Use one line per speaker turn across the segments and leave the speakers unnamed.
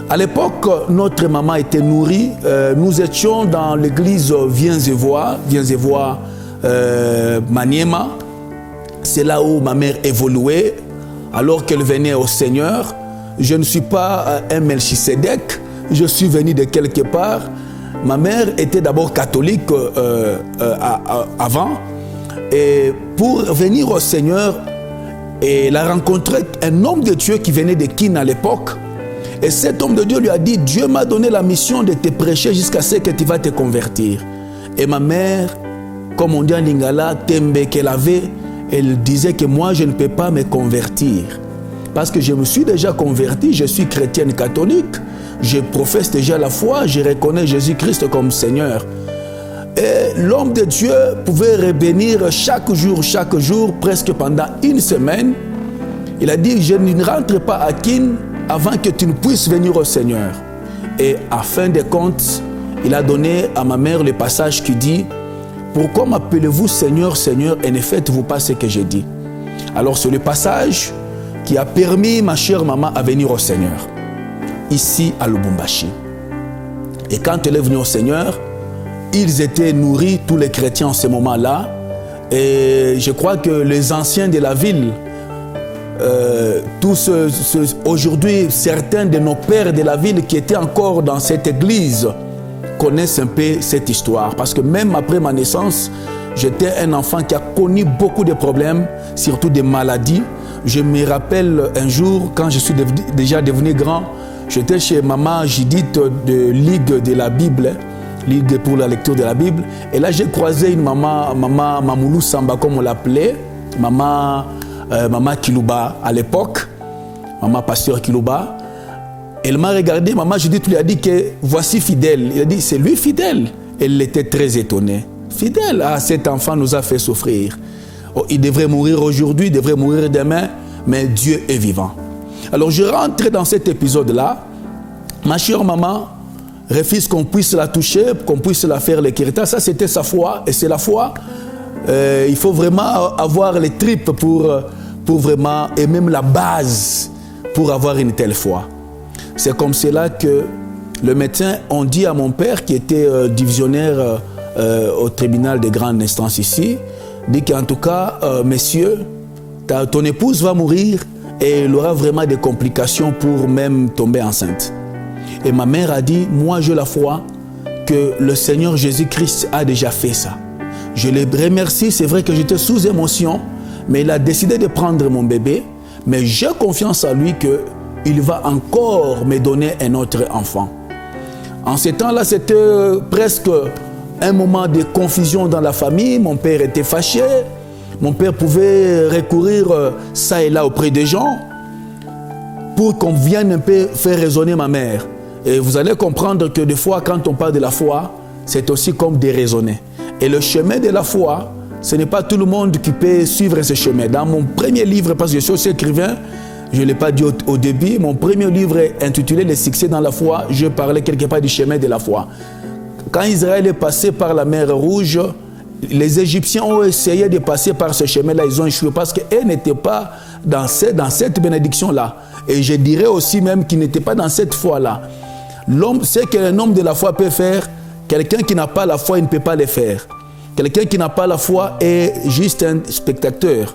À l'époque, notre maman était nourrie. Nous étions dans l'église Viens et Vois Maniema. C'est là où ma mère évoluait alors qu'elle venait au Seigneur. Je ne suis pas un Melchisedec, je suis venu de quelque part. Ma mère était d'abord catholique avant. Et pour venir au Seigneur, elle a rencontré un homme de Dieu qui venait de Kin à l'époque. Et cet homme de Dieu lui a dit, Dieu m'a donné la mission de te prêcher jusqu'à ce que tu vas te convertir. Et ma mère, comme on dit en lingala, tembe qu'elle avait, elle disait que moi je ne peux pas me convertir. Parce que je me suis déjà converti, je suis chrétienne catholique, je professe déjà la foi, je reconnais Jésus-Christ comme Seigneur. Et l'homme de Dieu pouvait revenir chaque jour, presque pendant une semaine. Il a dit, je ne rentre pas à Kin avant que tu ne puisses venir au Seigneur. Et à fin de compte, il a donné à ma mère le passage qui dit, pourquoi m'appelez-vous Seigneur, Seigneur, et ne faites-vous pas ce que j'ai dit? Alors c'est le passage qui a permis ma chère maman à venir au Seigneur, ici à Lubumbashi. Et quand elle est venue au Seigneur, ils étaient nourris, tous les chrétiens en ce moment-là. Et je crois que les anciens de la ville, aujourd'hui, certains de nos pères de la ville qui étaient encore dans cette église connaissent un peu cette histoire. Parce que même après ma naissance, j'étais un enfant qui a connu beaucoup de problèmes, surtout des maladies. Je me rappelle un jour, quand je suis déjà devenu grand, j'étais chez maman Judith de Ligue de la Bible, Ligue pour la lecture de la Bible. Et là, j'ai croisé une maman Mamoulou Samba, comme on l'appelait, maman Kilouba à l'époque, maman pasteur Kilouba. Elle m'a regardé, maman Judith lui a dit que voici fidèle. Il a dit, c'est lui fidèle. Elle était très étonnée. Fidèle, ah, cet enfant nous a fait souffrir. Oh, il devrait mourir aujourd'hui, il devrait mourir demain, mais Dieu est vivant. Alors je rentre dans cet épisode-là. Ma chère maman refuse qu'on puisse la toucher, qu'on puisse la faire le kirtan. Ça, c'était sa foi, et c'est la foi. Il faut vraiment avoir les tripes pour vraiment, et même la base pour avoir une telle foi. C'est comme cela que le médecin, on dit à mon père, qui était divisionnaire au tribunal de grande instance ici, dit qu'en tout cas, messieurs, ton épouse va mourir et elle aura vraiment des complications pour même tomber enceinte. Et ma mère a dit, moi j'ai la foi que le Seigneur Jésus-Christ a déjà fait ça. Je le remercie, c'est vrai que j'étais sous émotion, mais il a décidé de prendre mon bébé, mais j'ai confiance en lui qu'il va encore me donner un autre enfant. En ce temps-là, c'était presque un moment de confusion dans la famille. Mon père était fâché. Mon père pouvait recourir ça et là auprès des gens pour qu'on vienne un peu faire raisonner ma mère. Et vous allez comprendre que des fois, quand on parle de la foi, c'est aussi comme déraisonner. Et le chemin de la foi, ce n'est pas tout le monde qui peut suivre ce chemin. Dans mon premier livre, parce que je suis aussi écrivain, je ne l'ai pas dit au début, mon premier livre intitulé « Les succès dans la foi », je parlais quelque part du chemin de la foi. Quand Israël est passé par la mer Rouge, les Égyptiens ont essayé de passer par ce chemin-là, ils ont échoué parce qu'ils n'étaient pas dans cette bénédiction-là. Et je dirais aussi même qu'ils n'étaient pas dans cette foi-là. L'homme, c'est qu'un homme de la foi peut faire, quelqu'un qui n'a pas la foi, il ne peut pas le faire. Quelqu'un qui n'a pas la foi est juste un spectateur.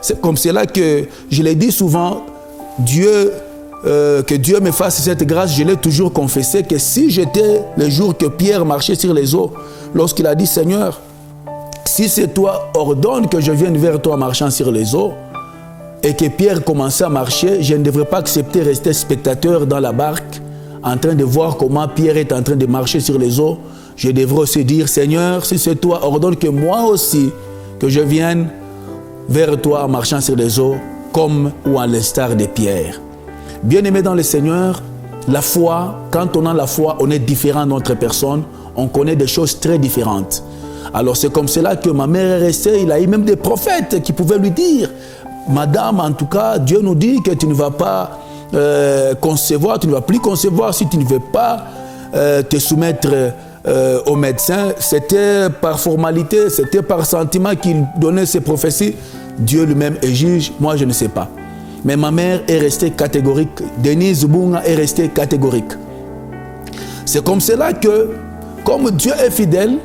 C'est comme cela que je l'ai dit souvent, que Dieu me fasse cette grâce, je l'ai toujours confessé, que si j'étais le jour que Pierre marchait sur les eaux, lorsqu'il a dit, Seigneur, si c'est toi, ordonne que je vienne vers toi marchant sur les eaux, et que Pierre commençait à marcher, je ne devrais pas accepter de rester spectateur dans la barque, en train de voir comment Pierre est en train de marcher sur les eaux. Je devrais aussi dire, Seigneur, si c'est toi, ordonne que moi aussi, que je vienne vers toi marchant sur les eaux, comme ou à l'instar de Pierre. Bien-aimé dans le Seigneur, la foi, quand on a la foi, on est différent d'autres personnes, on connaît des choses très différentes. Alors c'est comme cela que ma mère est restée, il a eu même des prophètes qui pouvaient lui dire, Madame, en tout cas, Dieu nous dit que tu ne vas pas concevoir, tu ne vas plus concevoir si tu ne veux pas te soumettre au médecin. C'était par formalité, c'était par sentiment qu'il donnait ces prophéties. Dieu lui-même est juge, moi je ne sais pas. Mais ma mère est restée catégorique. Denise Bunga est restée catégorique. C'est comme cela que, comme Dieu est fidèle,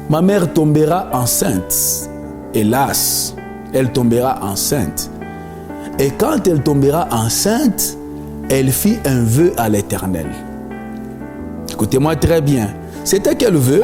ma mère tombera enceinte. Hélas, elle tombera enceinte. Et quand elle tombera enceinte, elle fit un vœu à l'Éternel. Écoutez-moi très bien. C'était quel vœu?